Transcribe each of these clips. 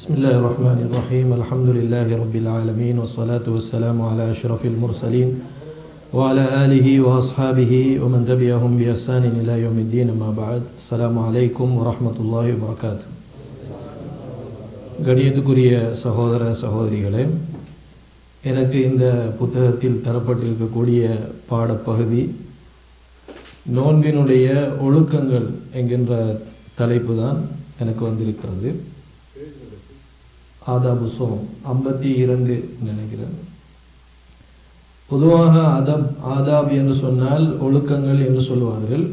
Bismillahir Rahmanir Rahim. Alhamdulillahi Rabbil Alamin. Wassalatu wassalamu ala ashrafil mursalin wa ala alihi wa ashabihi wa man tabi'ahum bi ihsanin ila yawmiddin. Amma ba'd. Assalamu alaikum wa rahmatullahi wa barakatuh. கணியத்துக்குரிய சகோதர சகோதரிகளே, எனக்கு இந்த புத்தகத்தில் தரப்பட்டிருக்கக்கூடிய பாடப்பகுதி நோன்பினுடைய ஒழுக்கங்கள் என்கின்ற தலைப்பு தான் எனக்கு வந்திருக்கிறது. ஆதாபு சோம் 52 நினைக்கிறேன். பொதுவாக ஆதாப் என்று சொன்னால் ஒழுக்கங்கள் என்று சொல்லுவார்கள்.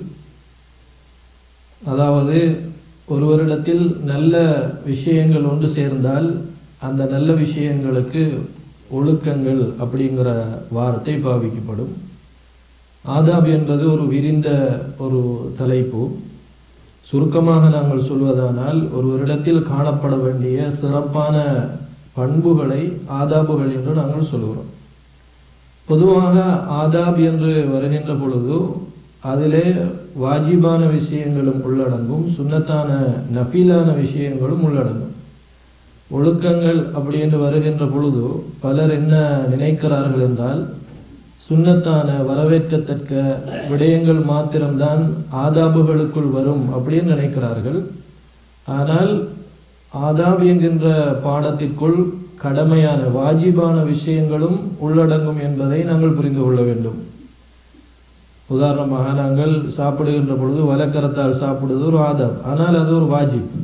அதாவது ஒருவரிடத்தில் நல்ல விஷயங்கள் ஒன்று சேர்ந்தால் அந்த நல்ல விஷயங்களுக்கு ஒழுக்கங்கள் அப்படிங்கிற வார்த்தை பாவிக்கப்படும். ஆதாப் என்பது ஒரு விரிந்த ஒரு தலைப்பு. சுருக்கமாக நாங்கள் சொல்வதானால் ஒருவரிடத்தில் காணப்பட வேண்டிய சிறப்பான பண்புகளை ஆதாபுகள் என்று நாங்கள் சொல்கிறோம். பொதுவாக ஆதாப் என்று வருகின்ற பொழுது அதிலே வாஜிபான விஷயங்களும் உள்ளடங்கும், சுன்னத்தான நஃபீலான விஷயங்களும் உள்ளடங்கும். ஒழுக்கங்கள் அப்படி என்று வருகின்ற பொழுது பலர் என்ன நினைக்கிறார்கள் என்றால், சுன்னத்தான வரவேற்கத்தக்க விடயங்கள் மாத்திரம்தான் ஆதாபுகளுக்குள் வரும் அப்படின்னு நினைக்கிறார்கள். ஆனால் ஆதாப் என்கின்ற பாடத்திற்குள் கடமையான வாஜிபான விஷயங்களும் உள்ளடங்கும் என்பதை நாங்கள் புரிந்து கொள்ள வேண்டும். உதாரணமாக நாங்கள் சாப்பிடுகின்ற பொழுது வலக்கரத்தால் சாப்பிடுவது ஒரு ஆதாப், ஆனால் அது ஒரு வாஜிப்.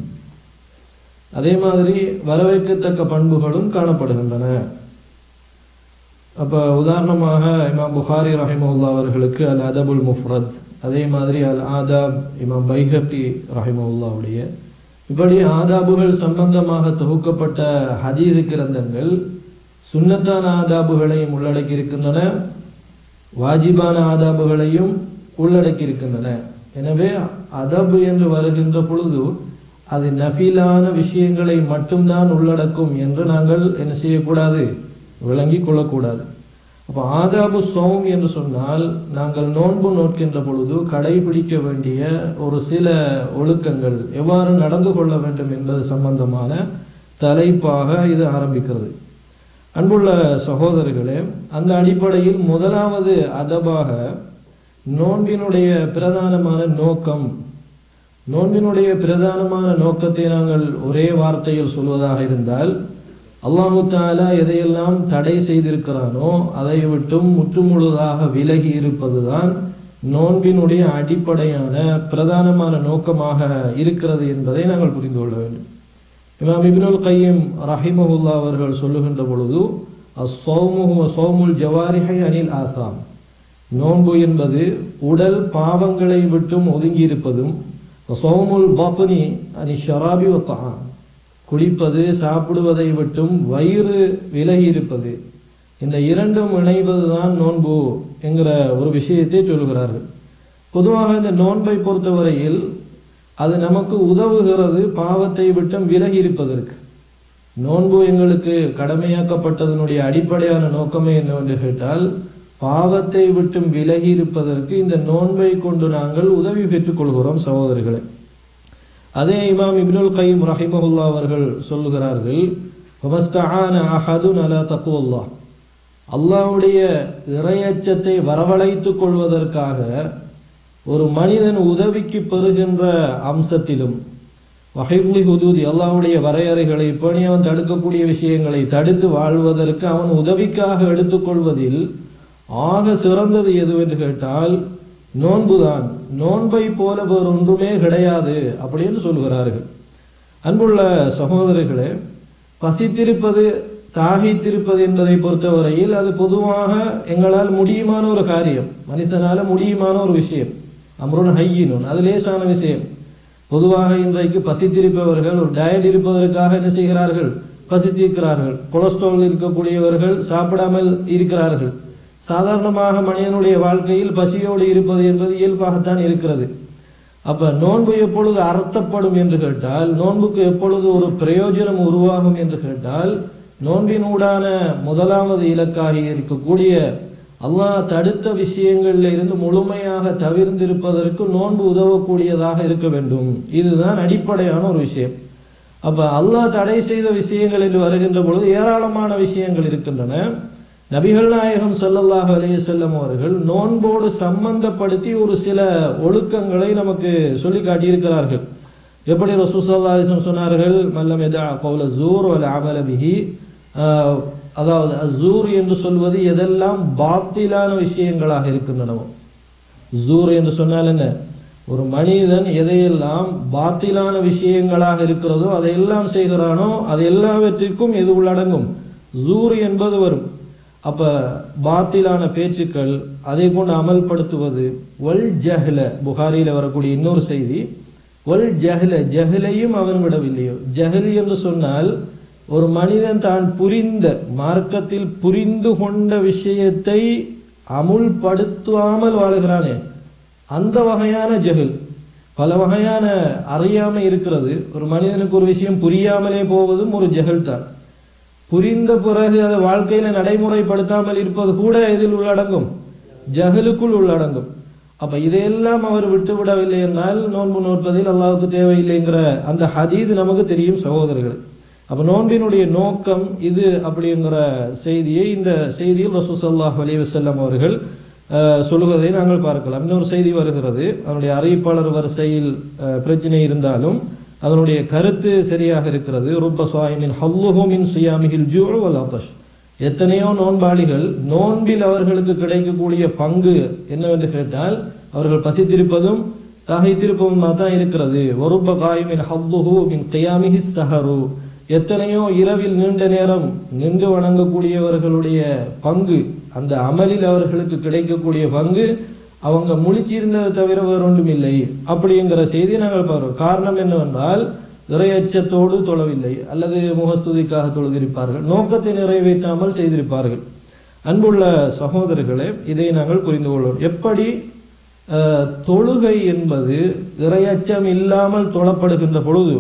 அதே மாதிரி வரவேற்கத்தக்க பண்புகளும் காணப்படுகின்றன. அப்போ உதாரணமாக இமாம் புகாரி ரஹிமஹுல்லா அவர்களுக்கு அல் அதபுல் முஃப்ரத், அதே மாதிரி அல் ஆதாப் இமாம் பைஹக்கி ரஹிமஹுல்லாவுடைய, இப்படி ஆதாபுகள் சம்பந்தமாக தொகுக்கப்பட்ட ஹதீஸ் கிரந்தங்கள் சுன்னத்தான ஆதாபுகளையும் உள்ளடக்கி இருக்கின்றன, வாஜிபான ஆதாபுகளையும் உள்ளடக்கி இருக்கின்றன. எனவே அதபு என்று வருகின்ற பொழுது அது நஃபீலான விஷயங்களை மட்டும்தான் உள்ளடக்கும் என்று நாங்கள் என்ன செய்யக்கூடாது, விளங்கி கொள்ளக்கூடாது. அப்போ ஆதாபு சௌம் என்று சொன்னால் நாங்கள் நோன்பு நோக்கின்ற பொழுது கடைபிடிக்க வேண்டிய ஒரு சில ஒழுக்கங்கள், எவ்வாறு நடந்து கொள்ள வேண்டும் என்பது சம்பந்தமான தலைப்பாக இது ஆரம்பிக்கிறது. அன்புள்ள சகோதரர்களே, அந்த அடிப்படையில் முதலாவது அதபாக நோன்பினுடைய பிரதானமான நோக்கம், நோன்பினுடைய பிரதானமான நோக்கத்தை நாங்கள் ஒரே வார்த்தையில் சொல்வதாக இருந்தால், அல்லாஹு தஆலா எதையெல்லாம் தடை செய்திருக்கிறானோ அதை விட்டும் முற்றுமுழுதாக விலகி இருப்பதுதான் நோன்பினுடைய அடிப்படையான பிரதானமான நோக்கமாக இருக்கிறது என்பதை நாங்கள் புரிந்து கொள்ள வேண்டும். இமாம் இப்னுல் கையிம் ரஹிமஹுல்லா அவர்கள் சொல்லுகின்ற பொழுது, அஸ்ஸௌமு ஹுவ ஸௌமுல் ஜவாரிஹி அனில் ஆசாம், நோன்பு என்பது உடல் பாவங்களை விட்டும் ஒதுங்கி இருப்பதும், ஸௌமுல் பத்னி அனி ஷராபி வ தஆம், குடிப்பது சாப்பிடுவதை விட்டும் வயிறு விலகி இருப்பது, இந்த இரண்டும் இணைவதுதான் நோன்பு என்கிற ஒரு விஷயத்தை சொல்கிறார்கள். பொதுவாக இந்த நோன்பை பொறுத்தவரையில் அது நமக்கு உதவுகிறது பாவத்தை விட்டும் விலகி இருப்பதற்கு. நோன்பு எங்களுக்கு கடமையாக்கப்பட்டதனுடைய அடிப்படையான நோக்கமே என்னவென்று கேட்டால், பாவத்தை விட்டும் விலகி இருப்பதற்கு இந்த நோன்பை கொண்டு நாங்கள் உதவி பெற்றுக் கொள்கிறோம் சகோதரர்களே. அதே இமாம் இப்னுல் கையிம் ரஹிமஹுல்லா அவர்கள் சொல்லுகிறார்கள், வமஸ்தஆன அஹதுன் அலா தக்வல்லாஹ், அல்லாஹ்வுடைய இறையச்சத்தை வரவழைத்துக் கொள்வதற்காக ஒரு மனிதன் உதவிக்கு பெறுகின்ற அம்சத்திலும், வஹிஃப்லி ஹுதூதி, அல்லாஹ்வுடைய வரையறைகளை பேணி அவன் தடுக்கக்கூடிய விஷயங்களை தடுத்து வாழ்வதற்கு அவன் உதவிக்காக எடுத்துக்கொள்வதில் ஆக சிறந்தது எதுவென்று கேட்டால் நோன்புதான். நோன்பை போல வேறு ஒன்றுமே கிடையாது அப்படின்னு சொல்கிறார்கள். அன்புள்ள சகோதரர்களே, பசித்திருப்பது தாகித்திருப்பது என்பதை பொறுத்தவரையில் அது பொதுவாக எங்களால் முடியுமான ஒரு காரியம், மனுஷனால முடியுமான ஒரு விஷயம். அம்ருன் ஹையினுன், அது லேசான விஷயம். பொதுவாக இன்றைக்கு பசித்திருப்பவர்கள் ஒரு டயட் இருப்பதற்காக என்ன செய்கிறார்கள், பசித்திருக்கிறார்கள். கொலஸ்ட்ரால் இருக்கக்கூடியவர்கள் சாப்பிடாமல் இருக்கிறார்கள். சாதாரணமாக மனிதனுடைய வாழ்க்கையில் பசியோடு இருப்பது என்பது இயல்பாகத்தான் இருக்கிறது. அப்ப நோன்பு எப்பொழுது அர்த்தப்படும் என்று கேட்டால், நோன்புக்கு எப்பொழுது ஒரு பிரயோஜனம் உருவாகும் என்று கேட்டால், நோன்பினூடான முதலாவது இலக்காக இருக்கக்கூடிய அல்லாஹ் தடுத்த விஷயங்களில் இருந்து முழுமையாக தவிர்ந்திருப்பதற்கு நோன்பு உதவக்கூடியதாக இருக்க வேண்டும். இதுதான் அடிப்படையான ஒரு விஷயம். அப்ப அல்லாஹ் தடை செய்த விஷயங்கள் என்று வருகின்ற பொழுது ஏராளமான விஷயங்கள் இருக்கின்றன. நபிகள் நாயகம் ஸல்லல்லாஹு அலைஹி வஸல்லம் அவர்கள் நோன்போடு சம்பந்தப்படுத்தி ஒரு சில ஒழுக்கங்களை நமக்கு சொல்லி காட்டியிருக்கிறார்கள். எப்படி ரசூல் ஸல்லல்லாஹு அலைஹி வஸல்லம் சொன்னார்கள், மல்லம் யதா கௌல ஸூர் வல் அமல பிஹி, அதாவது அஸூர் என்று சொல்வது எதெல்லாம் பாத்திலான விஷயங்களாக இருக்கின்றனவோ. ஸூர் என்று சொன்னால் என்ன, ஒரு மனிதன் எதையெல்லாம் பாத்திலான விஷயங்களாக இருக்கிறதோ அதையெல்லாம் செய்கிறானோ அது எல்லாவற்றிற்கும் எது உள்ளடங்கும், ஸூர் என்பது வரும். அப்ப பாத்திலான பேச்சுக்கள், அதை கொண்டு அமல்படுத்துவது. வல் ஜஹ்ல, புகாரியில வரக்கூடிய இன்னொரு செய்தி, வல் ஜஹ்ல, ஜஹ்லையும் அவன் விடவில்லையோ. ஜஹ்ல் என்று சொன்னால் ஒரு மனிதன் தான் புரிந்த மார்க்கத்தில் புரிந்து கொண்ட விஷயத்தை அமுல்படுத்தாமல் வாழ்கிறானே, அந்த வகையான ஜஹல். பல வகையான அறியாமை இருக்கிறது. ஒரு மனிதனுக்கு ஒரு விஷயம் புரியாமலே போவதும் ஒரு ஜஹல் தான். புரிந்த பிறகு அதை வாழ்க்கையில நடைமுறைப்படுத்தாமல் இருப்பது கூட இதில் உள்ளடங்கும், ஜஹலுக்குள் உள்ளடங்கும். அப்ப இதையெல்லாம் அவர் விட்டுவிடவில்லை என்றால் நோன்பு நோற்பதில் அல்லாஹ்வுக்கு தேவையில்லைங்கிற அந்த ஹதீஸ் நமக்கு தெரியும் சகோதரர்கள். அப்ப நோன்பினுடைய நோக்கம் இது அப்படிங்கிற செய்தியை இந்த செய்தியில் ரசூல் ஸல்லல்லாஹு அலைஹி வஸல்லம் அவர்கள் சொல்லுவதை நாங்கள் பார்க்கலாம். இன்னொரு செய்தி வருகிறது, அதனுடைய அறிவிப்பாளர் வரிசையில் பிரச்சனை இருந்தாலும் அதனுடைய கருத்து சரியாக இருக்கிறது. ருப்ப ஸாயிமின் ஹல்லுஹு மின் ஸியாமிஹில் ஜூஉ வல் அத்ஷ். எத்தனையோ நோன்பாளிகள் நோன்பில் அவர்களுக்கு கிடைக்கக்கூடிய பங்கு என்னவென்று கேட்டால் அவர்கள் பசித்திருப்பதும் தாகித்திருப்பதும் தான் இருக்கிறது. வருப்ப காயிமின் ஹல்லுஹு மின் கியாமிஹி ஸஹரு. எத்தனையோ இரவில் நீண்ட நேரம் நின்று வணங்கக்கூடியவர்களுடைய பங்கு, அந்த அமலில் அவர்களுக்கு கிடைக்கக்கூடிய பங்கு அவங்க முழிச்சிருந்ததை தவிர வேறு ஒன்றும் இல்லை அப்படிங்கிற செய்தியை நாங்கள் பார்க்கிறோம். காரணம் என்னவென்றால் இறையச்சத்தோடு தொழவில்லை, அல்லது முகஸ்துதிக்காக தொழுதிருப்பார்கள், நோக்கத்தை நிறைவேற்றாமல் செய்திருப்பார்கள். அன்புள்ள சகோதரர்களே, இதை நாங்கள் புரிந்து கொள்வோம். எப்படி தொழுகை என்பது இறையச்சம் இல்லாமல் தொழப்படுகின்ற பொழுது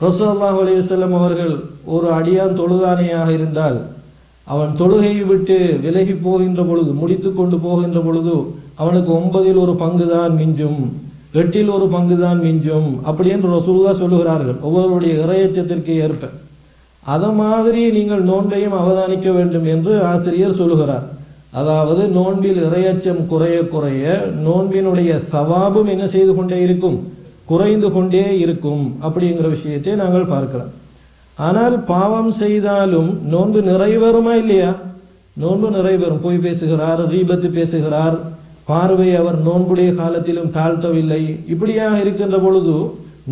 ரசூலுல்லாஹி அலைஹி வஸல்லம் அவர்கள் ஒரு அடியான் தொழுதானையாக இருந்தால் அவன் தொழுகையை விட்டு விலகி போகின்ற பொழுது, முடித்து கொண்டு போகின்ற பொழுது அவனுக்கு 9இல் ஒரு பங்கு தான் மிஞ்சும், 8இல் ஒரு பங்கு தான் மிஞ்சும் அப்படி என்று ரசூலுல்லாஹ் சொல்லுகிறார்கள், ஒவ்வொருடைய இறையச்சத்திற்கு ஏற்ப. அத மாதிரி நீங்கள் நோன்பையும் அவதானிக்க வேண்டும் என்று ஆசிரியர் சொல்லுகிறார். அதாவது நோன்பில் இறையச்சம் குறைய குறைய நோன்பினுடைய சவாபும் என்ன செய்து கொண்டே இருக்கும், குறைந்து கொண்டே இருக்கும் அப்படிங்கிற விஷயத்தை நாங்கள் பார்க்கலாம். ஆனால் பாவம் செய்தாலும் நோன்பு நிறைவேறுமா இல்லையா? நோன்பு நிறைவேறும். பொய் பேசுகிறார், கீபத்து பேசுகிறார், பார்வை அவர் நோன்புடைய காலத்திலும் தாழ்த்தவில்லை, இப்படியாக இருக்கின்ற பொழுது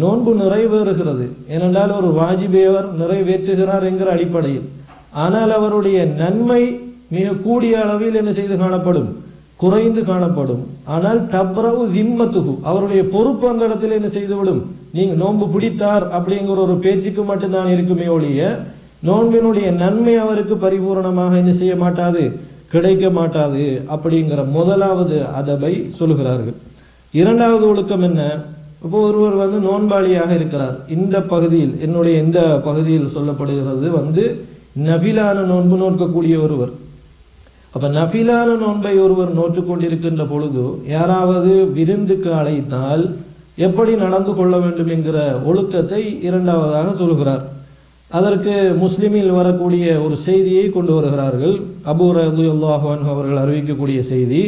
நோன்பு நிறைவேறுகிறது. ஏனென்றால் ஒரு வாஜிபை அவர் நிறைவேற்றுகிறார் என்கிற அடிப்படையில். ஆனால் அவருடைய நன்மை மிக கூடிய அளவில் என்ன செய்து காணப்படும், குறைந்து காணப்படும். ஆனால் தப்ரவு திம்மத்துகு, அவருடைய பொறுப்பு அந்த இடத்துல என்ன செய்துவிடும், நீங்க நோன்பு பிடித்தார் அப்படிங்கிற ஒரு பேச்சுக்கு மட்டும்தான் இருக்குமே ஒழிய நோன்பினுடைய நன்மை அவருக்கு பரிபூர்ணமாக என்ன செய்ய மாட்டாது, கிடைக்க மாட்டாது அப்படிங்கிற முதலாவது அதபை சொல்லுகிறார்கள். இரண்டாவது ஒழுக்கம் என்ன, இப்போ ஒருவர் நோன்பாளியாக இருக்கிறார். இந்த பகுதியில், என்னுடைய இந்த பகுதியில் சொல்லப்படுகிறது நஃபிலான நோன்பு நோக்கக்கூடிய ஒருவர். அப்ப நஃபிலான நோன்பை ஒருவர் நோற்று கொண்டிருக்கின்ற பொழுது யாராவது விருந்துக்கு அழைத்தால் எப்படி நடந்து கொள்ள வேண்டும் என்கிற ஒழுக்கத்தை இரண்டாவதாக சொல்கிறார். அதற்கு முஸ்லிமில் வரக்கூடிய ஒரு செய்தியை கொண்டு வருகிறார்கள். அபூ ரலியல்லாஹு அன்ஹு அவர்கள் அறிவிக்கக்கூடிய செய்தி,